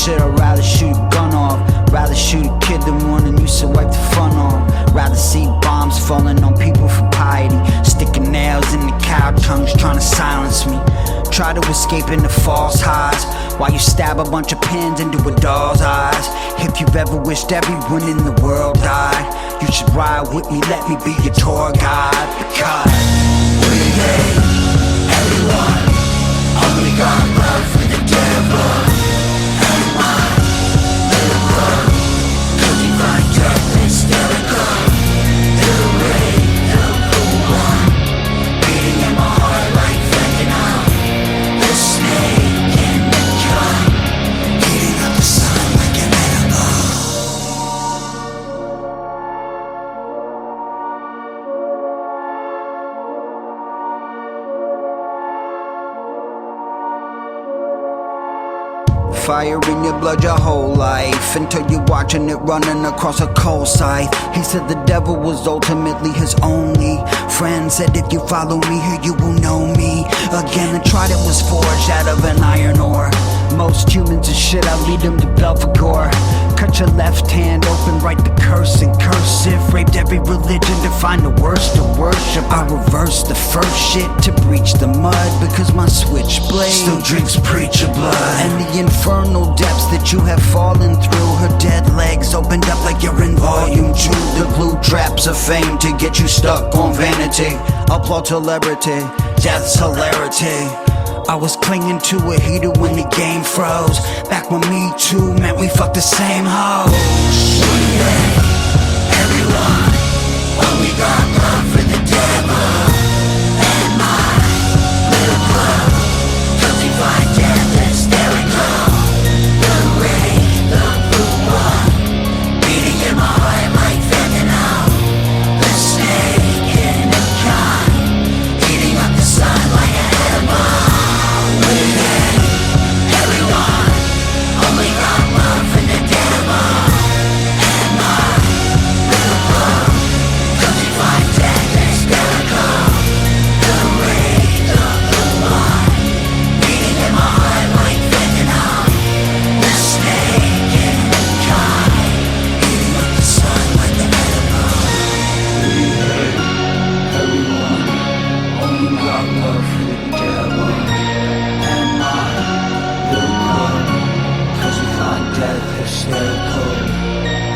shit, I'd rather shoot a gun off. Rather shoot a kid than one and used to wipe the fun off. Rather see bombs falling on people for piety, sticking nails in the cow tongues trying to silence me. Try to escape into false highs while you stab a bunch of pins into a doll's eyes. If you've ever wished everyone in the world died, you should ride with me, let me be your tour guide. Because we hate everyone, only got love for the devil. And my little love, 'cause we find death hysterical. The rate of the one, beating in my heart like fentanyl. The snake in the gun, heating up the sun like an edible. Fire in your blood your whole life, until you're watching it running across a coal site. He said the devil was ultimately his only friend. Said if you follow me here you will know me. Again, the trident was forged out of an iron ore. Most humans are shit, I lead them to Belphegor. Cut your left hand open, write the curse in cursive. Raped every religion to find the worst to worship. I reversed the first shit to breach the mud, because my switchblade still drinks preacher blood. And the infernal depths that you have fallen through, her dead legs opened up like you're in volume 2. The glue traps of fame to get you stuck on vanity. Applaud celebrity, death's hilarity. I was clinging to a heater when the game froze. Back when Me Too meant we fucked the same hoes. We hate everyone, only got love for the devil. And my little love, 'cause we find death hysterical. The wraith of the one, beating in my heart like fentanyl. The snake in the gun, heating up the sun like an edible. We hate everyone, only got love for the devil. And my little love, 'cause we find death hysterical. The wraith of the one, beating in my heart like fentanyl. The snake in the gun, heating up the sun like an edible. We hate everyone, only got love for the devil. And my little love, 'cause we find death hysterical.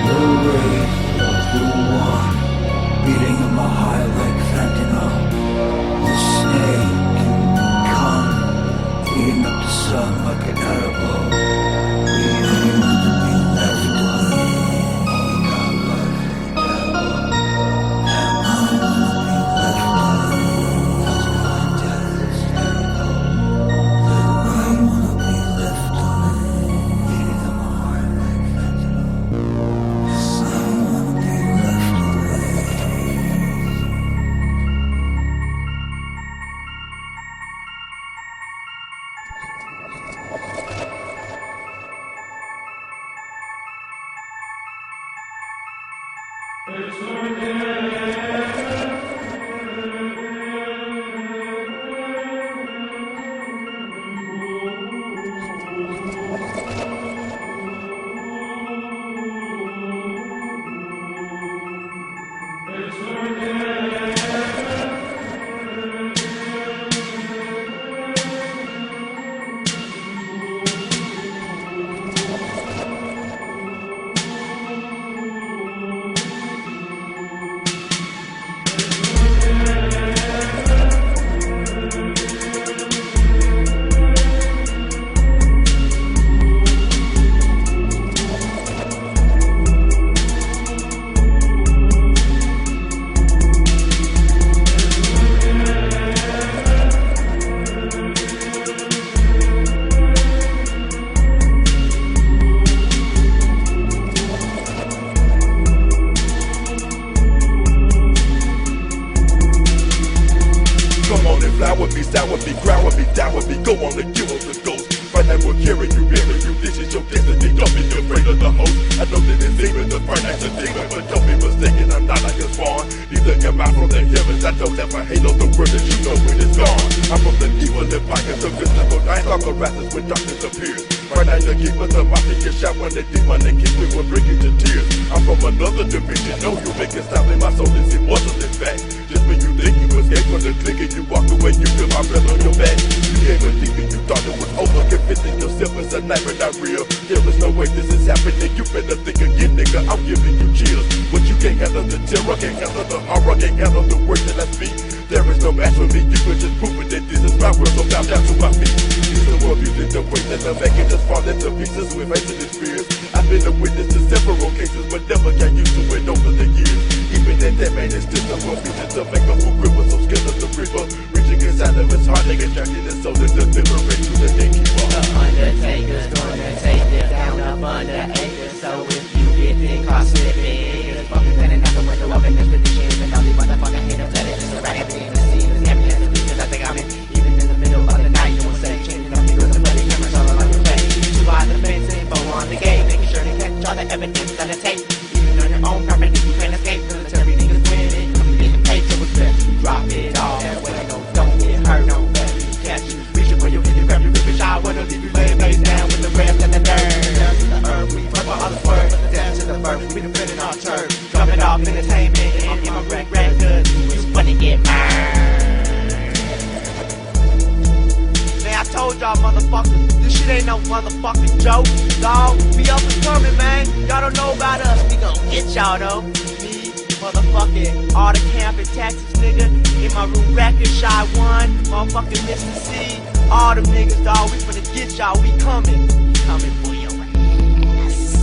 The wraith of the one, beating in my heart like fentanyl. The snake in the gun, eating up the sun like an edible. We ain't wanna be left alone. Only got love for the devil. And I wanna be left alone, 'cause we find death hysterical. I wanna be left alone, beating in my heart like fentanyl. I wanna be left alone. Go on and give us the ghost. Find that will carry you, bury you. This is your destiny. Don't be afraid of the host. I know that it seems the burn ain't a demon, but don't be mistaken, I'm not like a spawn. Neither am I from the heavens, I don't ever hate on the word that you know when it's gone. I'm from the evil that pockets of physical nights, all the rattles when darkness appears. Right now the keeper, the mafia get shot when the demon they keep me will bring you to tears. I'm from another dimension, no you make it stop me, my soul is immortal in fact. Just when you think you escape from the clique and you walk away, you feel my breath on your back. You came a thief and you thought it was over, convincing yourself it's a nightmare, not real. There is no way this is happening, you better think again, nigga, I'm giving you chills. But you can't handle the terror, can't handle the horror, can't handle the words that I speak. There is no match for me, you could just prove it that this is my world, so bow down to my feet. Use the world, using the weight that the back and just fall into pieces with facing its fears. I've been a witness to several cases, but never got used to it over the years. Even at that man, it's still a world reason to make a full grip with so scared of the reaper. Reaching inside of his heart, they extracting his soul and delivering to the gatekeeper. The Undertaker's gonna take it down up under acres. So if you get caught slipping, it's fucking planning out the window up in this position. And all these motherfucking haters let it just around everything to see. It's every other because I think I'm in. Even in the middle of the night, no one's safe. Changing up you with the bloody cameras all on your face. You behind the fence and info on the gate, making sure to catch all the evidence on the tape. Even on your own property, you can't escape. Military niggas winning, come getting paid, so it's best you drop it all that way. No, don't get hurt, no better you catch you. Reaching for your kitty, grab your grip and shot. Wanna leave you laying face down with the rest and the dirt. Down to the earth, we fuck all the swerve. Down to the birth, we defending our turf. Dropping off entertainment, and in my rag good. You wanna get murdered. Man, I told y'all motherfuckers, this shit ain't no motherfucking joke, dawg. We up and coming, man. Y'all don't know about us, we gon' get y'all though. Me, motherfucking all the camp in Texas, nigga. In my room, record shy one, motherfucking Mr. C. All them niggas, dawg, we finna get y'all, we coming. Coming for your ass.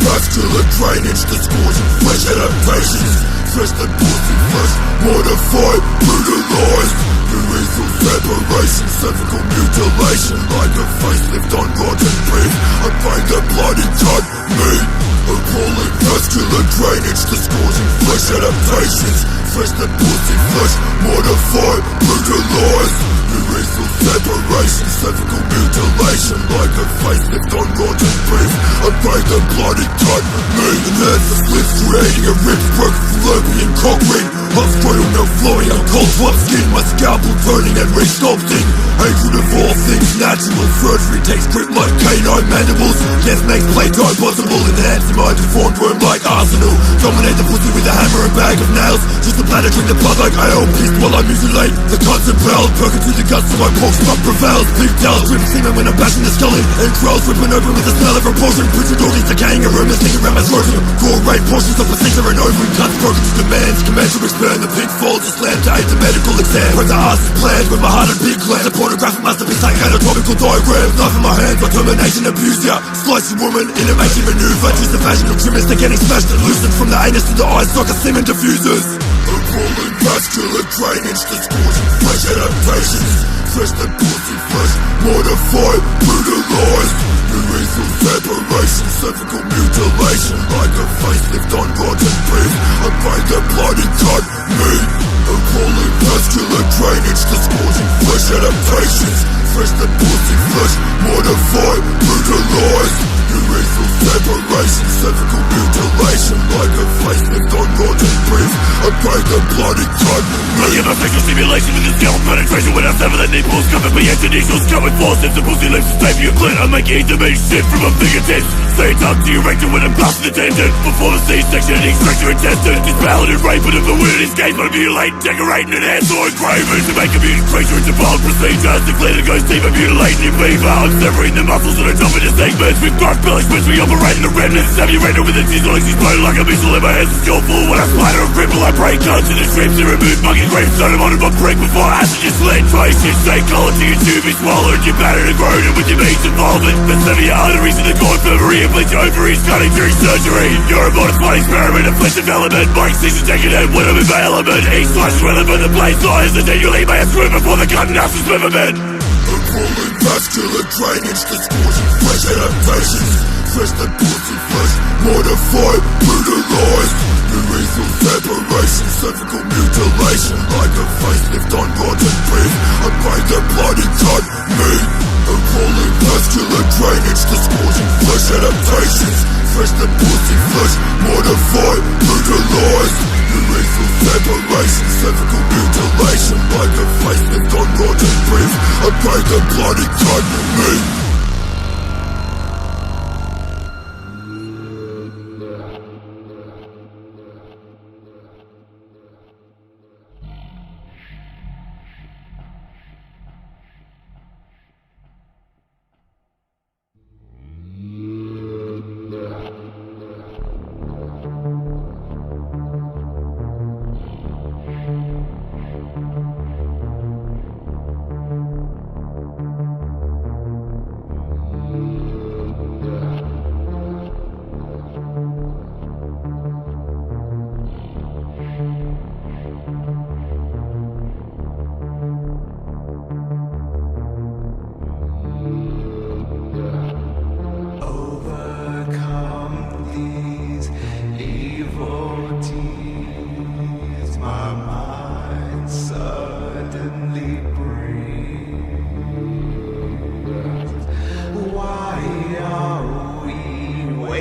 Vascular drainage, distortion, flesh adaptations. Stress the pussy first, mortified, brutalized. Urethral separation, cervical mutilation. Like a facelift on rotten beef. I find the bloody cut meat. Appalling vascular drainage, distortion, flesh adaptations. Stress the pussy flesh, mortified, brutalized. Urethral separation, cervical mutilation. Like a facelift on rotten beef. I find the bloody cut meat. And that's the splits creating a ripped, broken fallopian cock ring. Hot scrotal milk flowing on cold swap skin. My scalpel turning and resculpting. Hatred of all things natural. Surgery takes grip like canine mandibles. Death makes playtime possible. Enhancing my deformed worm like arsenal. Dominate the pussy with a hammer and bag of nails. Just a bladder drink the blood like ale. Pissed while I mutilate the constant bowel. Perking through the guts so my pulse pump prevails. Big towels drip semen when I'm bashing the skull in. Entrails ripping open with the smell of repulsion. Printed organs decaying aromas sticking around my scrotum. Core rape portions of placenta and ovary. Cuts broken to demands. Command to expand the pitfalls. A slam to aid the medical exam. Where the ass is planned with my heart and big gland. A pornographic masterpiece like anatomical diagrams. Knife in my hands like termination abuse ya. Slicing woman in a makeshift maneuver. Just a vaginal trimness. They're getting smashed and loosened from the anus to the eyes like a semen diffusers. Appalling vascular drainage, distortion, flesh adaptations. Stress the pussy flesh, mortified, brutalized. Urethral separation, cervical mutilation. Like a facelift on rotten beef. I find the bloody cut meat. Appalling vascular drainage, distortion, flesh adaptations. Stress the pussy flesh, mortified, brutalized. Urethral separation, cervical mutilation. Like a facelift on rotten beef. I find the bloody cut meat. I give a sexual stimulation with the scalp penetration. When I sever the nipples, cover me into initials. Coming forceps, the pussy lips to tape your clit. I make you eat the meat shit from a fingertips. Say it up to your rectum when I'm passing the tendon. Before the C-section, extract your intestine. It's ballad and rape, but if the word escapes, I mutilate, decorating, enhance, or engraving. To make a mutant creature into bold procedures. To clear the ghost deeper, mutilating your beaver. I'm severing the muscles that are top of the segments. With growth embellishments, we operate in the remnants. Have you rendered with a diesel explode like a missile in my hands is skillful. When I splatter and ripple, I break guns in the strips and remove monkey gravestone. I'm on my break before acid just slit. Trace your state color to your tube is swallowed. You're battered and grown with your meat involvement. But sever your arteries in the cord periphery and bleach your ovaries cutting during surgery. You're a modified experiment of flesh development. Mike sees a decadent when I'm in my element. Each slash relevant, the blade lies. The day you leave may have screw before the cut and ass is men. Appalling vascular drainage, distortion, flesh adaptations. Stress the pussy flesh, mortified, brutalized. Urethral separation, cervical mutilation. Like a facelift on rotten beef. I find the bloody cut meat. Appalling vascular drainage, distortion, flesh adaptations. Stress the pussy flesh, mortified, brutalized. Urethral separation, cervical mutilation. Like a facelift on rotten beef. I find the bloody cut meat.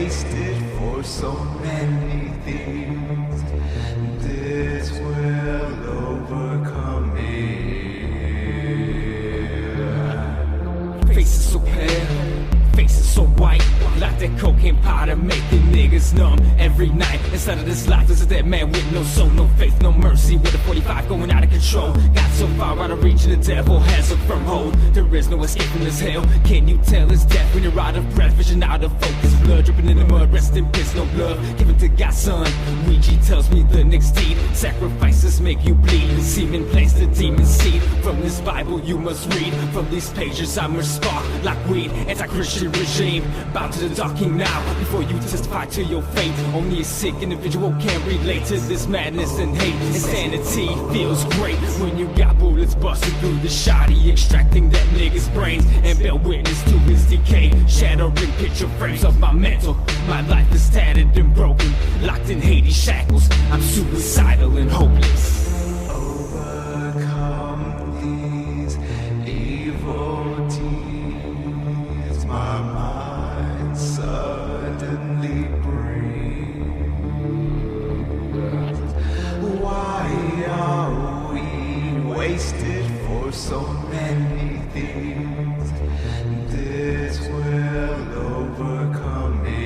wasted for so many things. This will overcome me. Faces so pale, faces so white, like that cocaine powder making niggas numb every night. Inside of this life, there's a dead man with no soul, no faith, no mercy, with a 45 going out of control. Got so far out of reach, and the devil has a firm hold. There is no escape from this hell. Can you tell it's death when you're out of breath, vision out of focus, blood dripping in the mud, rest in peace, no love given to God's son. Ouija tells me the next deed, sacrifices make you bleed. Semen place the demon seed. From this Bible you must read. From these pages I must spark like weed. Anti-Christian regime, bow to the dark king now. Before you testify to your fate, only a sick individual can relate to this madness and hate. Insanity feels great when you got bullets busting through the shoddy, extracting that nigga's brains and bear witness to his decay. Shattering picture frames of my mental. My life is tattered and broken, locked in Hades shackles. I'm suicidal and hopeless. Overcome these evil deeds. My mind suddenly breathes. Why are we wasted for so many things? This will overcome me.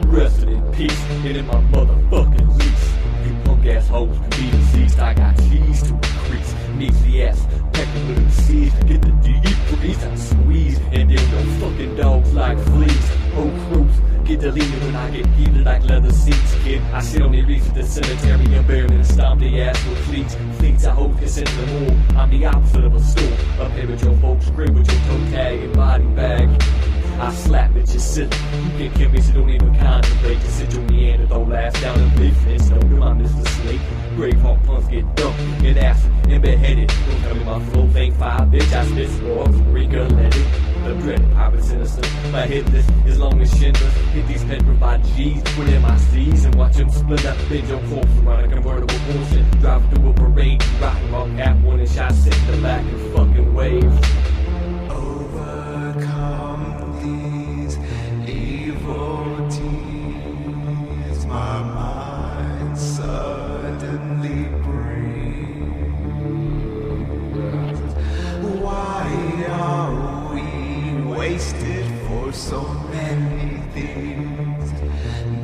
Resting in peace and in my motherfucking lease. You punk assholes can be deceased. I got cheese to increase. Measly ass, pecking with the seeds. Get the deep freeze, I squeeze. And then those fucking dogs like fleas. Oh, crews, get deleted when I get heated like leather seats, kid. I sit on the reef at the cemetery and bury and stomp the ass with fleets. Fleets I hope can send them more. I'm the opposite of a stool. Up here with your folks' crib with your toe tag and body bag. I slap at your silly. You can kill me, so don't even contemplate. Just sit your Neanderthal ass down and business. No promise to sleep. Braveheart punks get dumped and acid and beheaded. Don't tell me my flow ain't fire, bitch. I spit raw, recollect. The dreaded pirate sinister. My hit list as long as Schindler. Hit these petrified G's with MICs and watch them split up. Bend your corpse around a convertible bullshit. Drive through a parade, rockin' rock at one and shot sit in the back and fucking wave. Overcome these evil deeds. My mind suddenly breathes. Why are we wasted for so many things?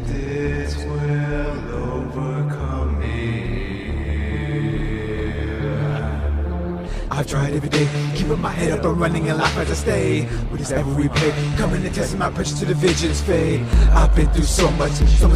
This will overcome me. I've tried every day, keeping my head up and running in life as I stay. With this every replay, coming and testing my pressure to the visions fade. I've been through so much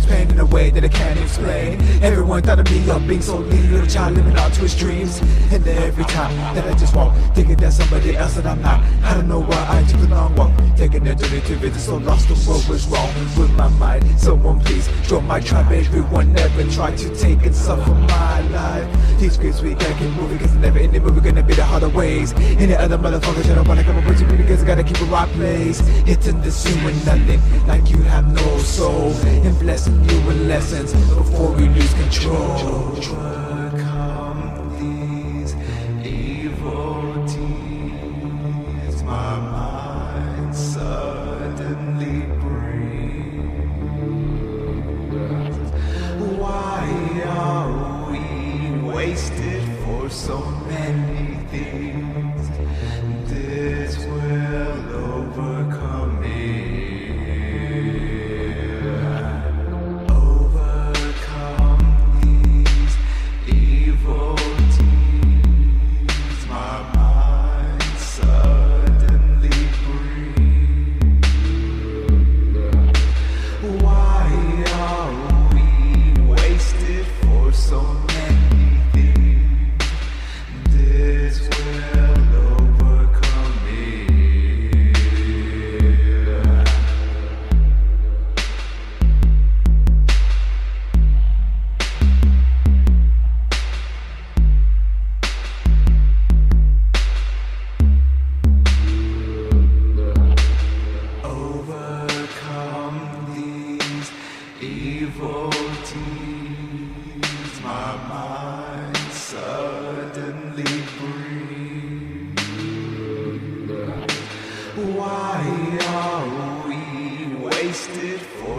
pain in a way that I can't explain. Everyone thought of me up being so lean, little child living out to his dreams. And every time that I just walk, thinking that somebody else that I'm not. I don't know why I took a long walk, taking it to the visit, so lost the world was wrong with my mind. Someone please draw my tribe, everyone never tried to take and suffer my life. These scripts we gotta keep moving, cause it's never ending, but we're gonna be the harder ways. Any other motherfuckers that don't wanna come up with you because I gotta keep a right place. Hitting the scene with nothing, like you have no soul. And blessing you with lessons before we lose control. Overcome these evil deeds. My mind suddenly breathes. Why are we wasted for so many things? This will overcome me. Overcome these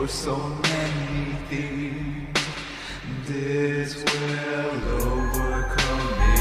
for so many things. This will overcome me.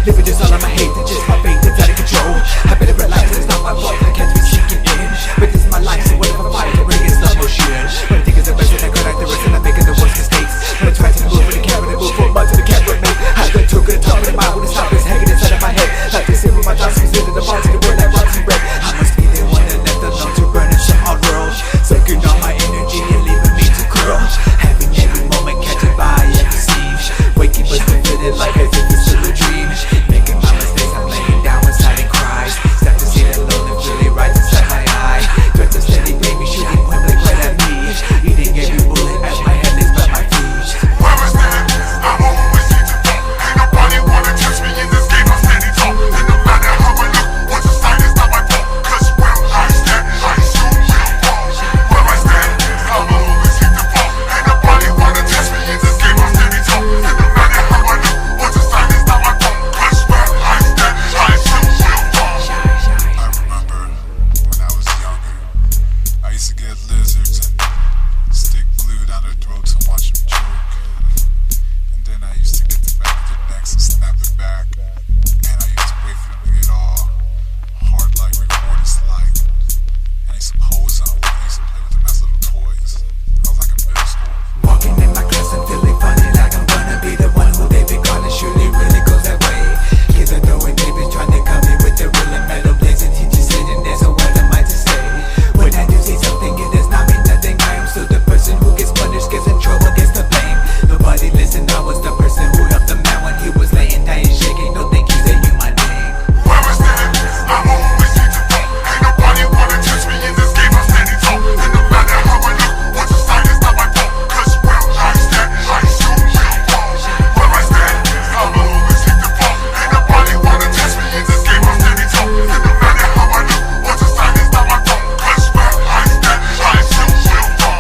Living just all of my hate, that's just my fate that's out of control. I better realize that it's not my fault that I can't be seeking in. But this is my life, so what if I fight the ring against slow motion? But I think it's the best that I got out the rest and I'm making the worst mistakes. When I try to move with the camera and move for months to the camera mate. I got too good at talking in my when the stop is hanging inside of my head. Like this with my thoughts considered the ball to the world like Roxy Red. I must be the one that left alone to burn in some hard world. Sucking all my energy and leaving me to curl. Having every moment catching by at the seams. Waking but still feeling like as if it's still a dream. Making my mistakes, I'm laying down inside and cries. Start to see that lonely feeling right inside my eye. Threats of steady baby shooting point blank right at me. Eating every bullet as my head lays by my feet. Where is that? I'm always here to talk. Ain't nobody wanna touch me in this game, I'm standing tall. And no matter how I look, what's the sign is not my fault. Cause where I stand, I soon will fall. Where I stand, I'm always here to fall. Ain't nobody wanna touch me in this game, I'm standing tall. And no matter how I look, what's the sign is not my fault. Cause where I stand, I soon will fall. I remember when I was younger, I used to get lizards and stick glue down their throats and watch them choke. And then I used to get the back of their necks and snap it back. And I used to wait for them to get all hard like rigor mortis like. And I used to pose on them and I used to play with them as little toys. I was like in middle school. Walking in my class and feeling funny like I'm gonna be the one who they've been calling. Surely really goes that way. Kids are throwing babies trying to come in with the real and metal blades. And teachers sitting there, so what am I to say? When I do say something, it does not mean nothing. I am still the person who gets punished, gets in trouble, gets the blame. Nobody listened, I was the person who helped the man when he was laying down and shaking. No thank you, say you my name. Where is that? I'm always here to talk. Ain't nobody wanna touch me in this game, I'm standing tall. And no matter how I look, what's the sign is not my fault. Cause where I stand, I soon will fall. Where I stand, I'm always here to fall. Ain't nobody wanna touch me in this game, I'm standing tall. And no matter how I look, what's the sign is not my fault. Cause where I stand, I soon will fall.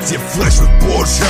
Your flesh with bullshit.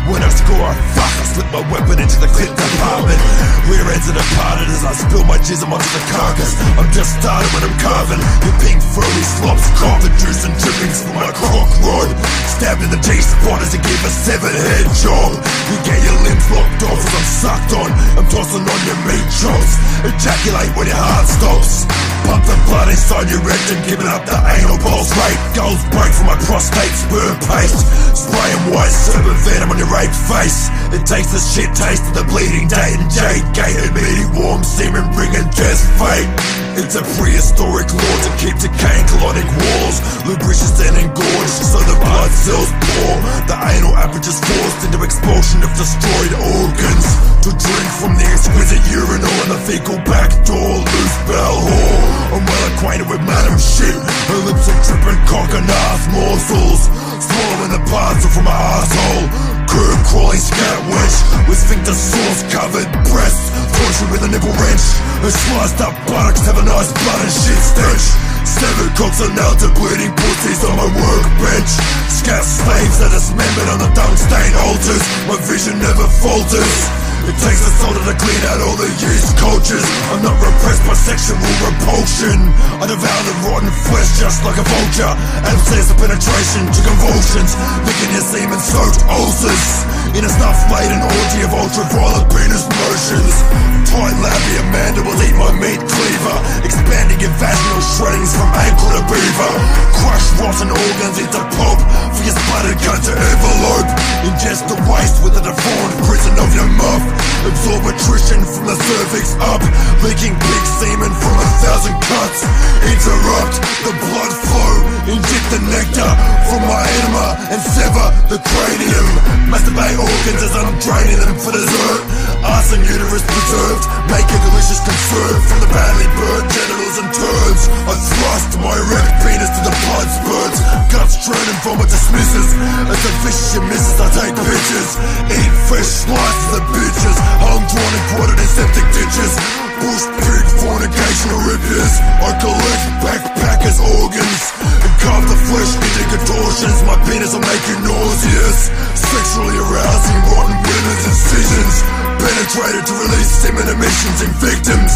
When I score, I slip my weapon into the clip compartment. Rear ends are departed as I spill my jism onto the carcass. I'm just started when I'm carving. Your pink furry slops caught the juice and drippings from my crock rod. Stabbed in the G-spot as I give a 7-head job. You get your limbs locked off as I'm sucked on. I'm tossing on your meat chops. Ejaculate when your heart stops. Pump the blood inside your rectum, giving up the anal pulse rate. Gulls break from my prostate, sperm paste. Spraying white serpent venom on your raped face. It takes the shit taste of the bleeding date and jade. Gated meaty warm semen bringing death fate. It's a prehistoric law to keep decaying colonic walls. Lubricious and engorged so the blood cells pour. The anal aperage is forced into expulsion of destroyed organs. To drink from the exquisite urinal and the fecal backdoor, loose bell whore. I'm well acquainted with Madam Shit. Her lips are dripping cock and ass morsels, swallowing the parcel from my asshole. Curb crawling scat wench with sphincter sauce covered breasts, tortured with a nipple wrench. Her sliced up buttocks have a nice blood and shit stench. Severed cocks are nailed to bleeding pussies on my workbench. Scat slaves are dismembered on the dung-stained altars. My vision never falters. It takes a soldier to clean out all the yeast cultures. I'm not repressed by sexual repulsion. I devour the rotten flesh just like a vulture. Abscess of penetration to convulsions, licking your semen-soaked ulcers in a snuff-laden orgy of ultraviolet penis motions. Tight labia mandibles eat my meat cleaver, expanding your vaginal shreddings from ankle to beaver. Crush rotten organs into pulp for your splattered cunt to envelope. Ingest the waste with the deformed prison of your muff. Absorb attrition from the cervix up, leaking pig semen from 1,000 cuts. Interrupt the blood flow, inject the nectar from my enema and sever the cranium. Masturbate organs as I'm draining them for dessert. Arse and uterus preserved, make a delicious conserve from the badly burnt genitals and turds. I thrust my erect penis to the blood spurts. Guts churn and vomit dismisses. As the fish misses, I take pictures. Eat fresh slices of bitches, hung, drawn and quartered in septic ditches. Bush pig fornication Olympias. I collect backpackers' organs and carve the flesh into contortions. My penis will make you nauseous. Sexually arousing rotten women's incisions, penetrated to release semen emissions in victims.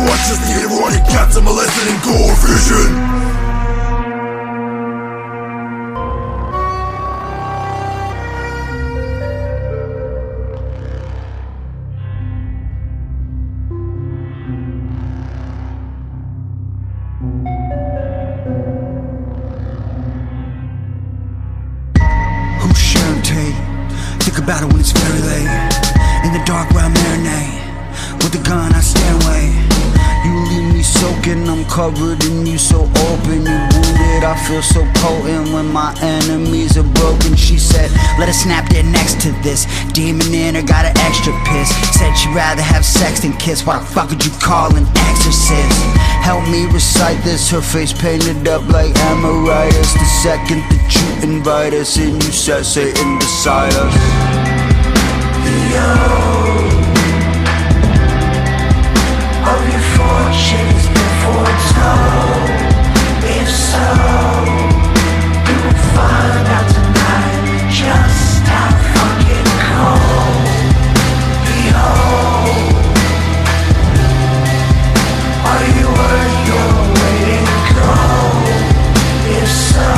Watch as the erotic cats are molested in gore vision. Who's Sharon Tate? Think about it when it's very late. In the dark where I marinate, with the gun I stand away. You leave me soaking, I'm covered in you, so open. You wounded, I feel so potent when my enemies are broken. She said, let us snap dead next to this. Demon in her got an extra piss. Said she'd rather have sex than kiss. Why the fuck would you call an exorcist? Help me recite this. Her face painted up like Amaritis. The second that you invite us in, you said Satan beside us. Of your fortunes before told. If so, you will find out tonight just how fucking cold. Behold, are you worth your weight in gold? If so,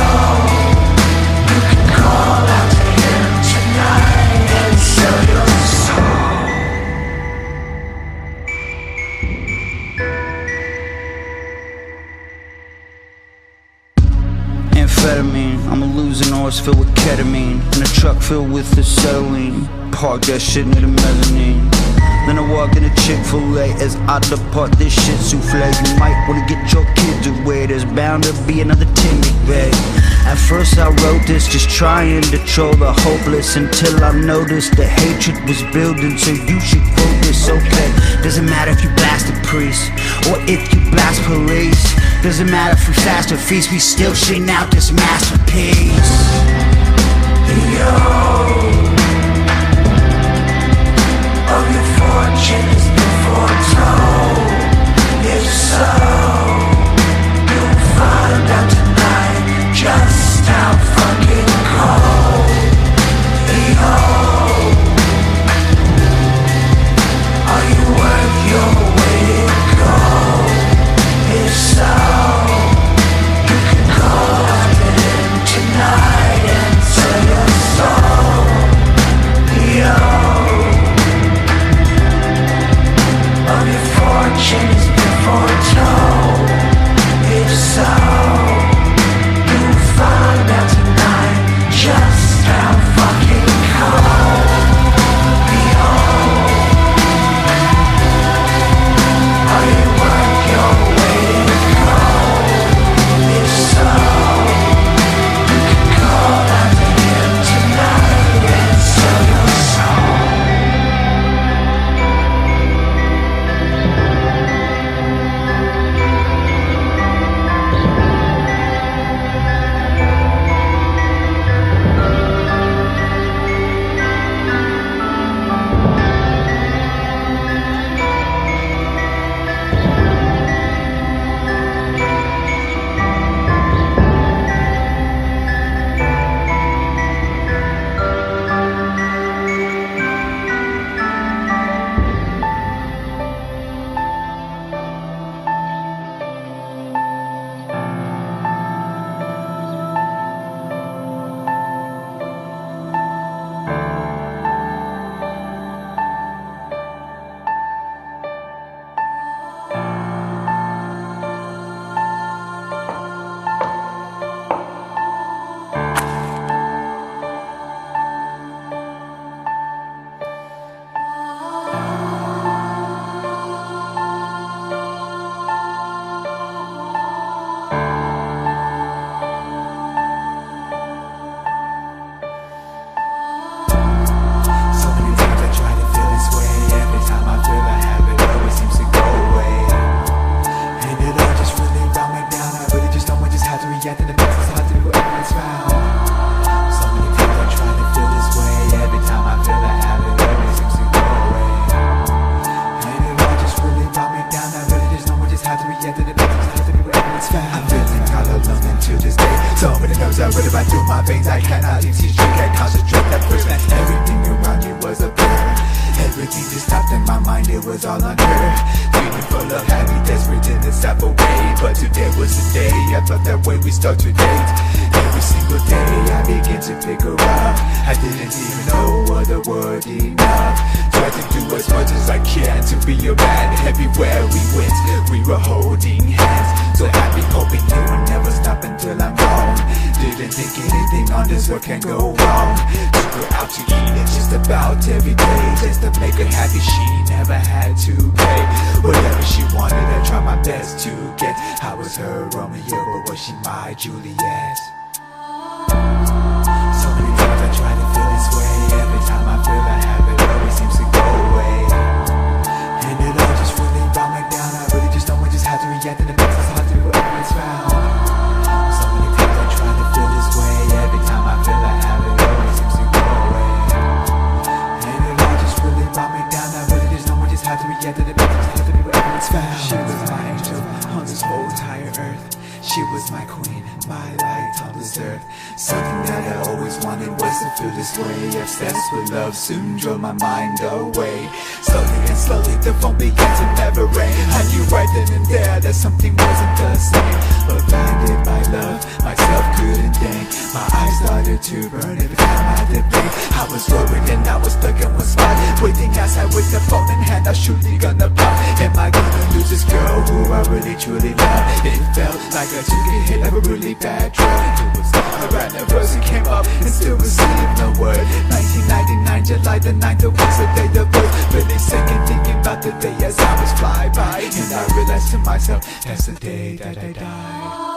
you can call out to him tonight and sell your soul. Amphetamine, I'm a losing horse filled with ketamine, in a truck filled with acetylene. Park that shit near the mezzanine. Then I walked in a Chick-fil-A as I depart this shit souffle. You might wanna get your kids away, there's bound to be another Tim McVeigh. At first I wrote this just trying to troll the hopeless, until I noticed the hatred was building, so you should quote this, okay? Doesn't matter if you blast a priest, or if you blast police. Doesn't matter if we fast or feast, we still shitting out this masterpiece. Of your fortunes before told. If so, you'll find out tonight just how fucking cold. Behold, are you worth your weight in gold? If so, you can call out to him tonight and sell your soul. it was all on her. Feeling full of happy, desperate in the step away. But today was the day, I thought that way we start to date. Every single day I begin to pick her up. I didn't even know what the word enough. Tried to do as much as I can to be your man. Everywhere we went, we were holding hands. So happy, hoping you would never stop until I'm gone. Didn't think anything on this world can go wrong. Took her out to eat just about every day, just to make her happy. She never had to pay. Whatever she wanted, I tried my best to get. I was her Romeo, but was she my Juliet? So many times I try to feel this way. Every time I feel I have it, always seems to go away. And it all just really brought me down. I really just don't want, just have to react in the best. It's hard to do whatever it's found. So many times I try to feel this way. Every time I feel I have it, always seems to go away. And it all just really brought me down. I really just don't want, just have to react in the best. It's hard to do whatever it's found. She was my angel on this whole entire earth. She was my queen, my light on this earth. Something that I always wanted was to feel this way. Obsessed with love soon drove my mind away. Slowly and slowly the phone began to never ring. I knew right then and there that something wasn't the same. But blinded by love, myself couldn't think. My eyes started to burn every time I did blink. I was worried and I was stuck in one spot, waiting outside with the phone in hand. I surely gonna pop. Am I gonna lose this girl who I really truly love? It felt like I took a hit of a really bad drug. It was our anniversary came up and still received no word. 1999, July the 9th, it was the day of birth. Really second thinking about the day as hours fly by. And I realized to myself, that's the day that I died.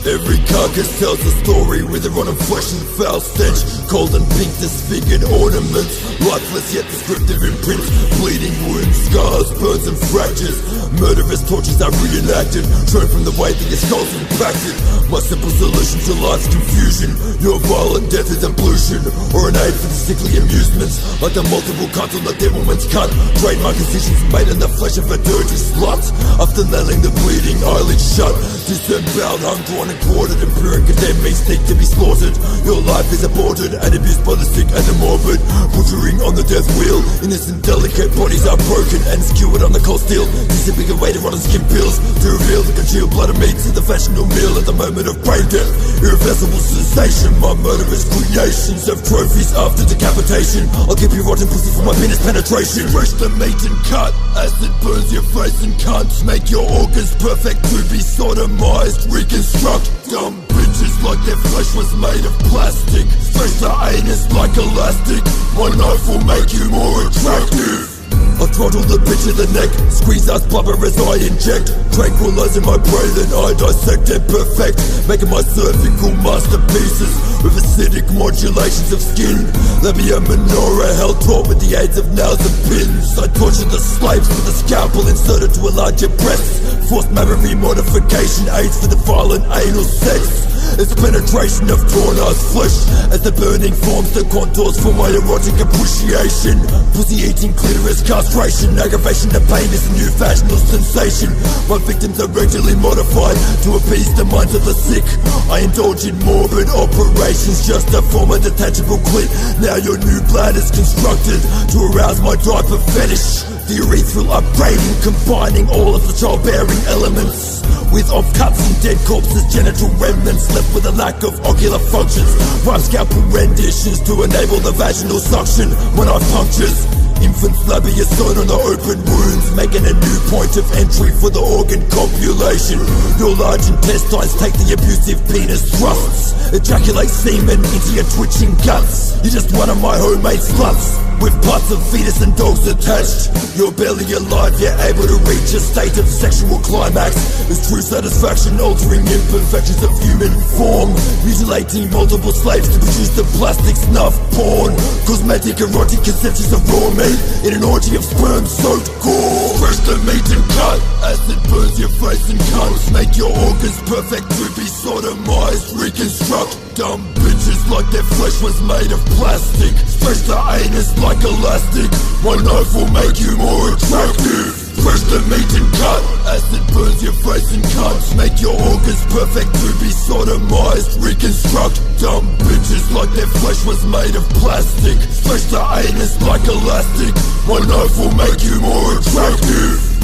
Every carcass tells a story with a run of flesh and foul stench. Cold and pink disfigured ornaments, lifeless yet descriptive imprints. Bleeding wounds, scars, burns and fractures. Murderous tortures are reenacted, shown from the way that your skull's impacted. My simple solution to life's confusion, your violent death is ablution, or an aid for the sickly amusements. Like the multiple cuts on the devilman's cut, trademark incisions made in the flesh of a dirty slut. After nailing the bleeding eyelid shut, disemboweled, hung, drawn and quartered, and pure and condemned means seek to be slaughtered. Your life is aborted and abused by the sick and the morbid, butchering on the death wheel. Innocent delicate bodies are broken and skewered on the cold steel, disambiguated rotten skin pills to reveal the congealed blood of meats in the fashionable meal at the moment of brain death. Irreversible cessation, my murderous creations of trophies after decapitation. I'll keep you rotten pussy for my penis penetration. Fresh the meat and cut, acid burns your face and cunts. Make your organs perfect to be sodomized. Reconstruct dumb bitches like their flesh was made of plastic. Stretch the anus like elastic, my knife will make you more attractive. I throttle the bitch in the neck, squeeze out blubber as I inject, tranquilizing my brain and I dissect and perfect, making my cervical masterpieces with acidic modulations of skin. Let me a menorah held taut with the aids of nails and pins. I torture the slaves with a scalpel inserted to a larger breast. Forced mammary modification aids for the violent anal sex. It's penetration of torn-ass flesh as the burning forms the contours for my erotic appreciation. Pussy-eating clitoris castration, aggravation of pain is a new vaginal sensation. My victims are regularly modified to appease the minds of the sick. I indulge in morbid operations just to form a detachable clit. Now your new bladder's constructed to arouse my diaper fetish. The urethral upgrading, combining all of the childbearing elements with off-cuts and dead corpses, genital remnants left with a lack of ocular functions. Rhyme scalpel renditions to enable the vaginal suction when I punctures. Infant's labia sewn on the open wounds, making a new point of entry for the organ copulation. Your large intestines take the abusive penis thrusts, ejaculate semen into your twitching guts. You're just one of my homemade sluts, with parts of fetus and dogs attached. You're barely alive, yet able to reach a state of sexual climax. It's true satisfaction, altering imperfections of human form, mutilating multiple slaves to produce the plastic snuff porn. Cosmetic erotic conceptions of raw meat in an orgy of sperm-soaked gore. Fresh the meat and cut, acid burns your face and cuts. Make your organs perfect to be sodomized. Reconstruct dumb bitches like their flesh was made of plastic. Stretch the anus like elastic. My knife will make you more attractive. Fresh the meat and cut, acid burns your face and cuts. Make your organs perfect to be sodomized. Reconstruct dumb bitches like their flesh was made of plastic. Stretch the anus like elastic. My knife will make you more attractive.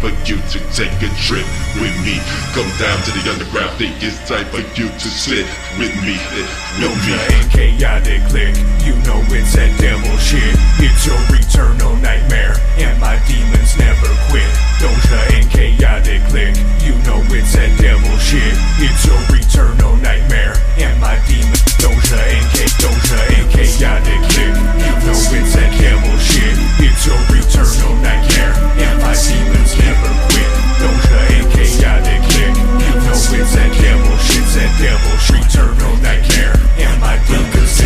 For you to take a trip with me, come down to the underground. Think it's time for you to sit with me, Doja and chaotic click, you know it's that devil shit. It's your eternal nightmare, and my demons never quit. Doja and chaotic click, you know it's that devil shit. It's your eternal nightmare, and my demons. Doja and chaotic click, you know it's that devil shit. It's your eternal nightmare, and my demons never quit. Doja and chaotic click, you know it's that devil shit. That devil shit, eternal nightmare, and my demons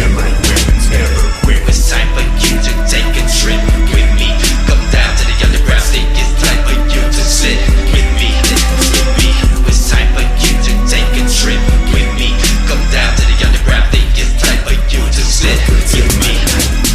never quit. It's time for you to take a trip with me. Come down to the underground. Think it's time for you to sit with me. It's time for you to take a trip with me. Come down to the underground. Think it's time for you to sit with me.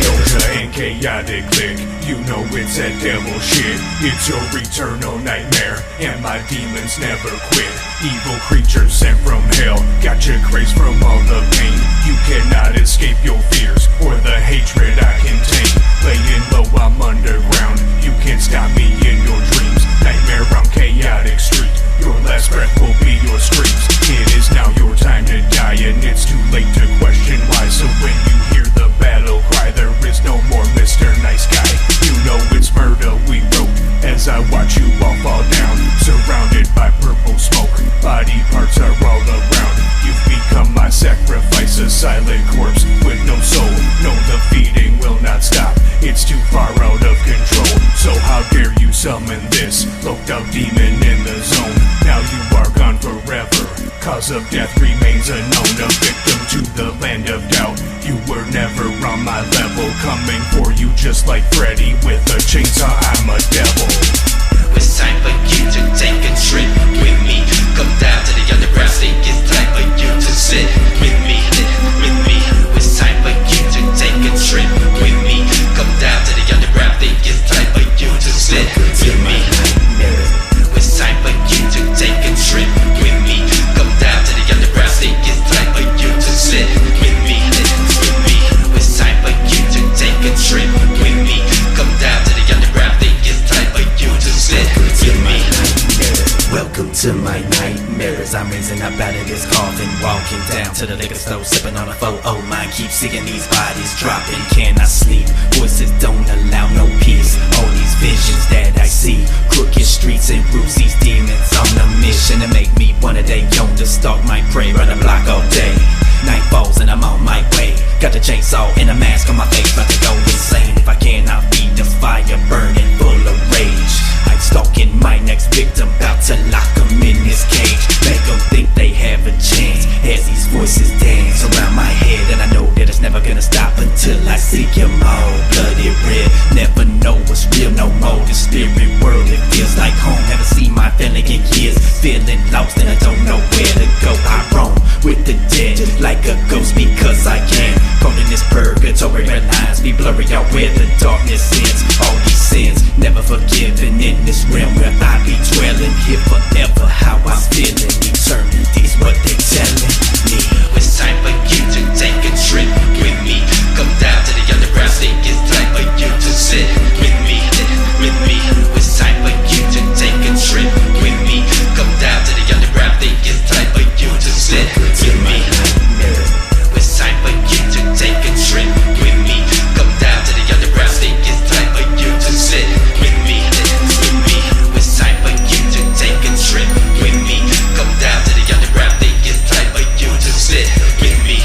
Doja and chaotic click, you know it's that devil shit. It's your eternal nightmare, and my demons never quit. Evil creatures sent from hell, got you crazed from all the pain. You cannot escape your fears or the hatred I contain. Laying low, I'm underground, you can't stop me in your dreams. Nightmare on chaotic street, your last breath will be your screams. It is now your time to die, and it's too late to question why. So when you hear the battle cry, there is no more Mr. Nice Guy. You know it's murder we wrote as I watch you all fall down, surrounded by purple smoke. Body parts are all around. You've become my sacrifice, a silent corpse with no soul. No, the feeding will not stop. It's too far out of control. So how dare you summon this locked out demon in the zone? Now you are gone forever. Cause of death remains unknown. A victim to the land of doubt. You were never on my level. Coming for you just like Freddy with a chainsaw. I'm a devil. It's time for you to take a trip with me. Come down to the underground. Think it's time for you to sit with me. It's time for you to take a trip with me. Come down to the underground. Think it's time for you to sit with me. It's time for you to take a trip with me. Come down to the underground. Think it's time for you to sit with me. It's time for you to take a trip with me. Come down to the underground. Think it's time for you to sit with me. Welcome to my night. out of this coffin, walking down to the liquor store, sipping on a 4-0. Mind keeps seeing these bodies dropping. Can I sleep? Voices don't allow no peace. All these visions that I see, crooked streets and roofs, these demons on a mission to make me one of they own to stalk my prey, run the block all day. Night falls and I'm on my way. Got the chainsaw and a mask on my face, about to go insane. If I cannot feed the fire burning full of rage, I'm stalking my next victim, about to lock him in this cage. Make them think they have a chance as these voices dance around my head. And I know that it's never gonna stop until I see them all bloody red. Never know what's real no more. The spirit world, it feels like home. Haven't seen my family in years, feeling lost and I don't know where to go. I roam with the dead like a ghost because I can. Caught in this purgatory where lines be blurry out where the darkness ends. All these sins never forgiven in this realm where I be dwelling. Here forever, how I'm feeling. Eternity's what they telling me. It's time for you to take a trip with me. Come down to the underground, think it's time for you to sit with me. With me, it's time for you to take a trip with me. Come down to the underground, think it's time for you to sit with me. It's time for you to take a trip with me. Come down to the underground, think it's time for you to sit with me. With me, it's time for you to take a trip with me. Come down to the underground, think it's time for you to sit with me.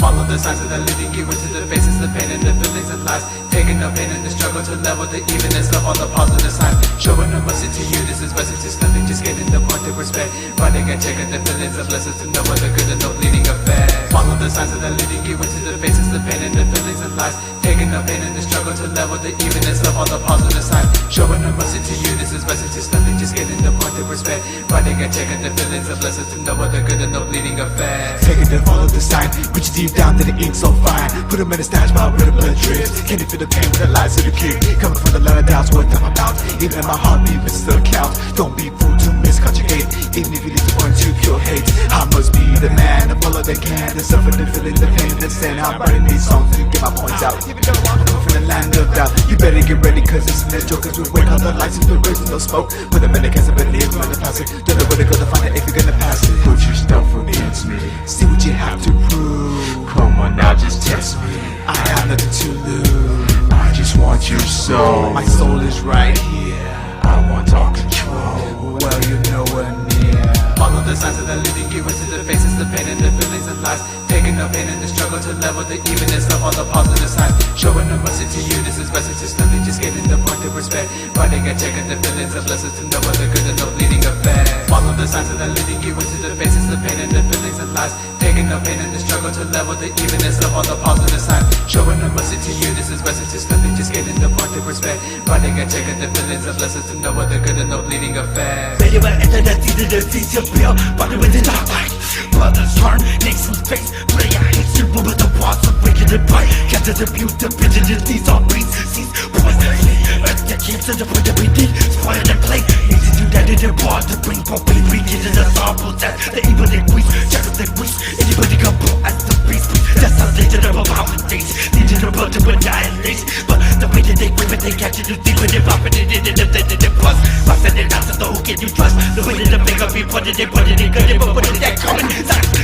Follow the signs of the living, give way to the faces, the pain and the feelings and lies. Taking the pain and the struggle to level the evenness of all the positive signs. Showing no mercy to you, this is message is nothing, just getting the point of respect. Finding and checking the feelings of lessons to know whether good and no bleeding effect. Follow the signs of the living, give way to the faces, the pain and the feelings and lies. Taking the pain and the struggle to level the evenness of all the positive signs. Showing no mercy to you, this is message is nothing, just getting the point of respect. Finding and checking the feelings of lessons to know whether good and no bleeding effect. Taking to follow the sign, reach deep down to the ink so fine. Put them in a stash while where the blood drips. Can you feel the pain with the lies of the kick? Coming from the line of doubts, what I'm about. Even in my heartbeat, but still counts. Don't be fooled to misconjugate. Even if you lead to point to pure hate, I must be the man to follow the can, to suffer the feeling, the pain, the sin. I'm writing these songs to get my points out. I'm from the land of doubt. You better get ready, cause it's in the jokers. We wake all the lights and the rays and no smoke. Put them in the case of believe in the past. Don't know where to go to find it if you're gonna pass it. Put your stuff against me. See what you have to prove. Come on now, just test me. I have nothing to lose. I just want your soul. My soul is right here. I want all control. Well, you know we're near. Follow the signs of the living, give way to the faces, the pain and the feelings and lies. Taking the pain and the struggle to level the evenness of all the positive signs. Showing no mercy to you, this is message is nothing, just getting the point of respect. Finding and checking the feelings of lessons to know whether good and no bleeding effect. Follow the signs of the living, give way to the faces, the pain and the feelings and lies. Taking the pain and the struggle to level the evenness of all the positive signs. Showing no mercy to you, this is message is nothing, just getting the point of respect. Finding and checking the feelings of lessons to know whether good and no bleeding effect. Ready when enter the season, the seas you feel, but with the dark light. Brothers turn, necks in face, play a hate you with the walls of wicked and bright. Can't distribute the vision, these are beats, seas, poisoning. Earth that keeps to the point that we did, spoil and play. Easy to that in the bar to bring for beat, we get in the sorrow that the evil they wish, shadows they wish. Anybody can pull as the beast, that's how they did about our days. They did about to annihilate, but the way that they grip it, they catch it, you think when they pop it, they bust. Bust and they not to know who can you trust. The way that they make up, we put it, they good, but what is that coming?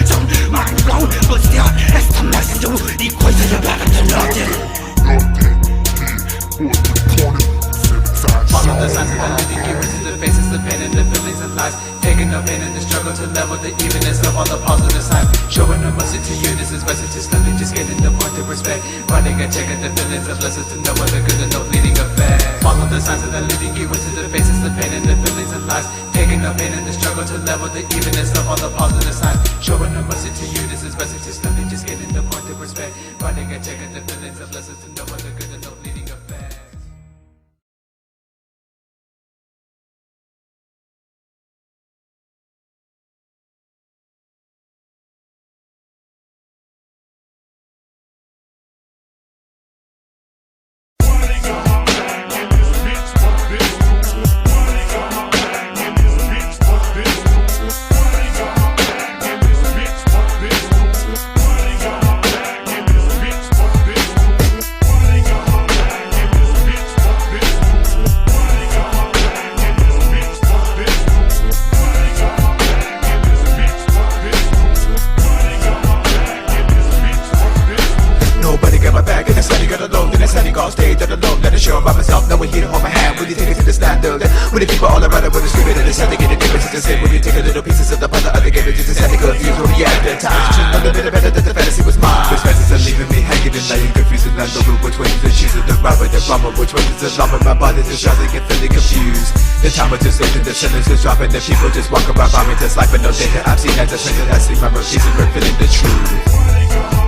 Some mind blown, but still, that's the message you equate to the back of the nothing. Follow the signs of the living, give way to the faces, the pain and the feelings and lies. Taking the pain and the struggle to level the evenness of all the positive signs. Showing no mercy to you, this is message is nothing, just getting the point of respect. Finding and checking the feelings of lessons to know whether good and no bleeding effect. Follow the signs of the living, give way to the faces, the pain and the feelings and lies. Taking the pain and the struggle to level the evenness of all the positive signs. Showing no mercy to you, this is message is nothing, just getting the point of respect. Finding and checking the feelings of lessons to know whether good and no bleeding effect. Bitch, stage on the low, let it show by myself. No one here to hold my hand. When you take it to the standard, when the people all around it, when they're screaming and it's time to get a difference, it's the same. When you take a little pieces of the puzzle, other game, it's just had to confuse where we at that time. Just a little bit better that the fantasy was mine. Which fantasies are leaving me hanging and lying, confusing. I know which way is the shoes of the rubber, the rubber, which way is the lumber. My body's just struggling and feeling confused. The time was just urgent, the sentence is dropping, the people just walk around, bombing just life, but no data. I've seen as a stranger, I see my refusing, we're feeling the truth.